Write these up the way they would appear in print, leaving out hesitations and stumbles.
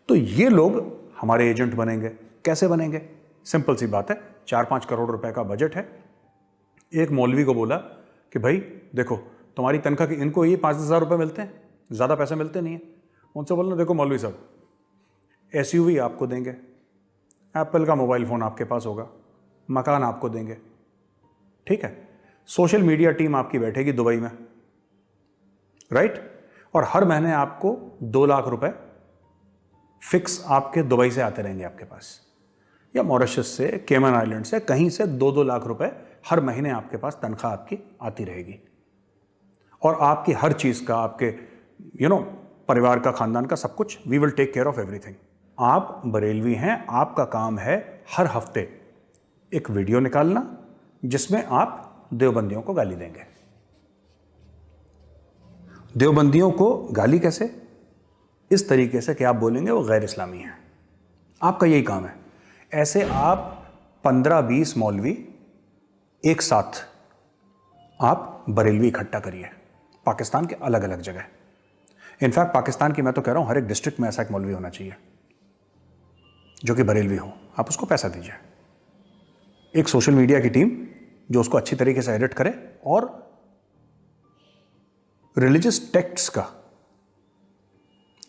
तो ये लोग हमारे एजेंट बनेंगे। कैसे बनेंगे? सिंपल सी बात है, 4-5 करोड़ रुपए का बजट है। एक मौलवी को बोला कि भाई देखो, तुम्हारी तनख्वाह की, इनको ये 5-10 हज़ार रुपये मिलते हैं, ज़्यादा पैसे मिलते नहीं है। उनसे बोलना, देखो मौलवी साहब, SUV आपको देंगे, एप्पल का मोबाइल फ़ोन आपके पास होगा, मकान आपको देंगे, ठीक है। सोशल मीडिया टीम आपकी बैठेगी दुबई में, राइट, और हर महीने आपको 2 लाख रुपए फिक्स आपके दुबई से आते रहेंगे आपके पास, या मॉरिशस से, केमन आइलैंड से, कहीं से 2-2 लाख रुपए हर महीने आपके पास तनख्वाह आपकी आती रहेगी। और आपकी हर चीज़ का, आपके परिवार का, खानदान का, सब कुछ, we will take care of everything. आप बरेलवी हैं, आपका काम है हर हफ्ते एक वीडियो निकालना जिसमें आप देवबंदियों को गाली देंगे। देवबंदियों को गाली कैसे? इस तरीके से कि आप बोलेंगे वो गैर इस्लामी हैं। आपका यही काम है। ऐसे आप 15-20 मौलवी एक साथ आप बरेलवी इकट्ठा करिए, पाकिस्तान के अलग अलग जगह। इनफैक्ट पाकिस्तान की मैं तो कह रहा हूं, हर एक डिस्ट्रिक्ट में ऐसा एक मौलवी होना चाहिए जो कि बरेलवी हो। आप उसको पैसा दीजिए, एक सोशल मीडिया की टीम जो उसको अच्छी तरीके से एडिट करे, और रिलीजियस टेक्स्ट्स का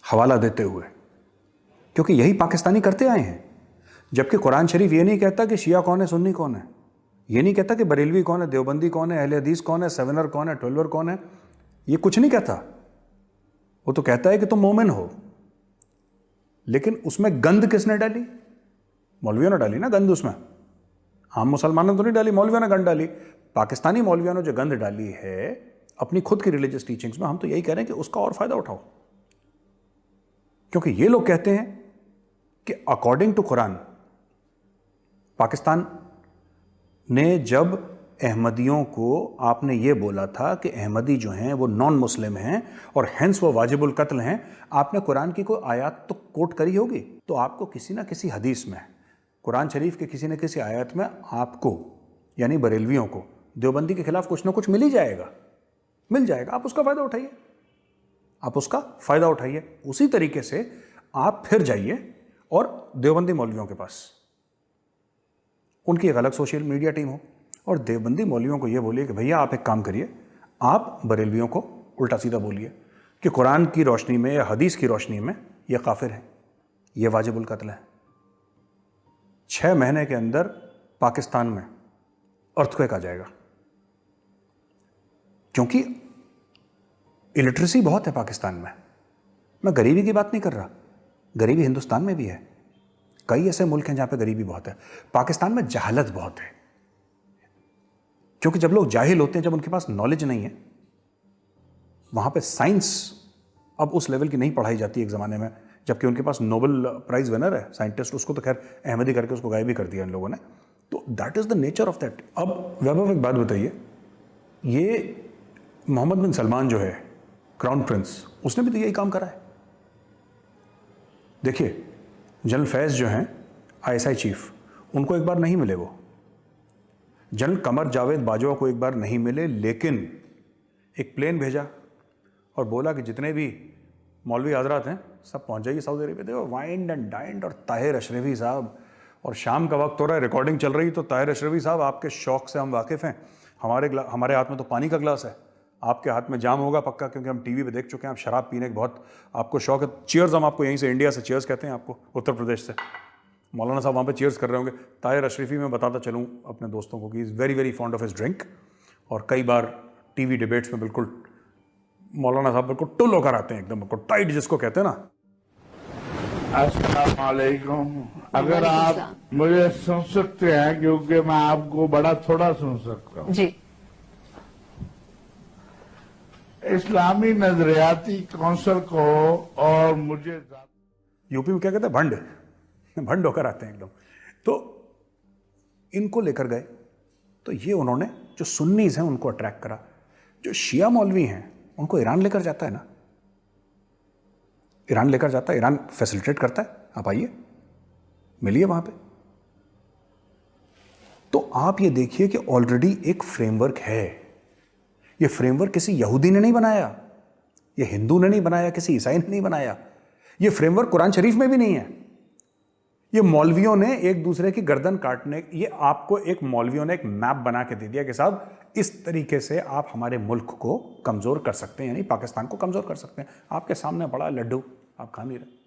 हवाला देते हुए, क्योंकि यही पाकिस्तानी करते आए हैं। जबकि कुरान शरीफ ये नहीं कहता कि शिया कौन है, सुन्नी कौन है, ये नहीं कहता कि बरेलवी कौन है, देवबंदी कौन है, अहले हदीस कौन है, सेवनर कौन है, 12वर कौन है, ये कुछ नहीं कहता। वो तो कहता है कि तुम मोमिन हो। लेकिन उसमें गंद किसने डाली? मौलवियों ने डाली ना गंद उसमें। आम मुसलमानों ने तो नहीं डाली, मौलवियों ने गंद डाली। पाकिस्तानी मौलवियों ने जो गंद डाली है अपनी खुद की रिलीजियस टीचिंग्स में, हम तो यही कह रहे हैं कि उसका और फायदा उठाओ। क्योंकि ये लोग कहते हैं कि अकॉर्डिंग टू कुरान, पाकिस्तान ने जब अहमदियों को आपने ये बोला था कि अहमदी जो हैं वो नॉन मुस्लिम हैं और हेंस वो वाजिबुल कत्ल हैं, आपने कुरान की कोई आयत तो कोट करी होगी। तो आपको किसी ना किसी हदीस में, कुरान शरीफ के किसी न किसी आयत में आपको, यानी बरेलवियों को, देवबंदी के खिलाफ कुछ ना कुछ मिल ही जाएगा, मिल जाएगा। आप उसका फ़ायदा उठाइए, आप उसका फ़ायदा उठाइए। उसी तरीके से आप फिर जाइए और देवबंदी मौलवियों के पास, उनकी एक अलग सोशल मीडिया टीम हो, और देवबंदी मौलवियों को ये बोलिए कि भैया आप एक काम करिए, आप बरेलवियों को उल्टा सीधा बोलिए कि कुरान की रोशनी में या हदीस की रोशनी में ये काफिर है, ये वाजिबुल कत्ल है। 6 महीने के अंदर पाकिस्तान में अर्थक्वेक आ जाएगा, क्योंकि इलिटरेसी बहुत है पाकिस्तान में। मैं गरीबी की बात नहीं कर रहा, गरीबी हिंदुस्तान में भी है, कई ऐसे मुल्क हैं जहां पे गरीबी बहुत है। पाकिस्तान में जहालत बहुत है, क्योंकि जब लोग जाहिल होते हैं, जब उनके पास नॉलेज नहीं है, वहां पे साइंस अब उस लेवल की नहीं पढ़ाई जाती एक ज़माने में, जबकि उनके पास नोबेल प्राइज़ विनर है साइंटिस्ट, उसको तो खैर अहमदी करके उसको गायब भी कर दिया इन लोगों ने। तो that is the nature of that. अब वैभव एक बात बताइए, ये मोहम्मद बिन सलमान जो है क्राउन प्रिंस, उसने भी तो यही काम करा है। देखिए जनरल फैज़ जो हैं ISI चीफ, उनको एक बार नहीं मिले वो, जनरल कमर जावेद बाजवा को एक बार नहीं मिले, लेकिन एक प्लेन भेजा और बोला कि जितने भी मौलवी हजरात हैं सब पहुंच जाइए सऊदी अरेबिया। देखो वाइंड एंड डाइंड, और ताहिर अशरफी साहब, और शाम का वक्त हो रहा है, रिकॉर्डिंग चल रही, तो ताहिर अशरफी साहब आपके शौक से हम वाकिफ़ हैं, हमारे हाथ में तो पानी का गिलास है, आपके हाथ में जाम होगा पक्का, क्योंकि हम टीवी पे देख चुके हैं आप शराब पीने के बहुत आपको शौक है। चीयर्स हम आपको यहीं से, इंडिया से चीयर्स कहते हैं आपको, उत्तर प्रदेश से मौलाना साहब वहाँ पे चीयर्स कर रहे होंगे। ताहिर अशरफी मैं बताता चलूँ अपने दोस्तों को कि is very very fond of his drink, और कई बार टीवी डिबेट्स में बिल्कुल मौलाना साहब बिल्कुल टुल होकर आते हैं, एकदम बिल्कुल टाइट जिसको कहते हैं ना। अस्सलाम वालेकुम। अगर आप मुझे सुन सकते हैं, क्योंकि मैं आपको बड़ा थोड़ा सुन सकता हूँ जी। इस्लामी नजरियाती कौंसिल को, और मुझे यूपी में क्या कहते हैं, भंड होकर आते हैं एकदम। तो इनको लेकर गए, तो ये उन्होंने जो सुन्नीज हैं उनको अट्रैक्ट करा, जो शिया मौलवी हैं उनको ईरान लेकर जाता है ना, ईरान लेकर जाता है, ईरान फैसिलिटेट करता है, आप आइए मिलिए वहां पे। तो आप ये देखिए कि ऑलरेडी एक फ्रेमवर्क है। ये फ्रेमवर्क किसी यहूदी ने नहीं बनाया, ये हिंदू ने नहीं बनाया, किसी ईसाई ने नहीं बनाया, ये फ्रेमवर्क कुरान शरीफ में भी नहीं है। ये मौलवियों ने एक दूसरे की गर्दन काटने, ये आपको एक मौलवियों ने एक मैप बना के दे दिया कि साहब इस तरीके से आप हमारे मुल्क को कमजोर कर सकते हैं, यानी पाकिस्तान को कमजोर कर सकते हैं। आपके सामने बड़ा लड्डू, आप खा नहीं रहे।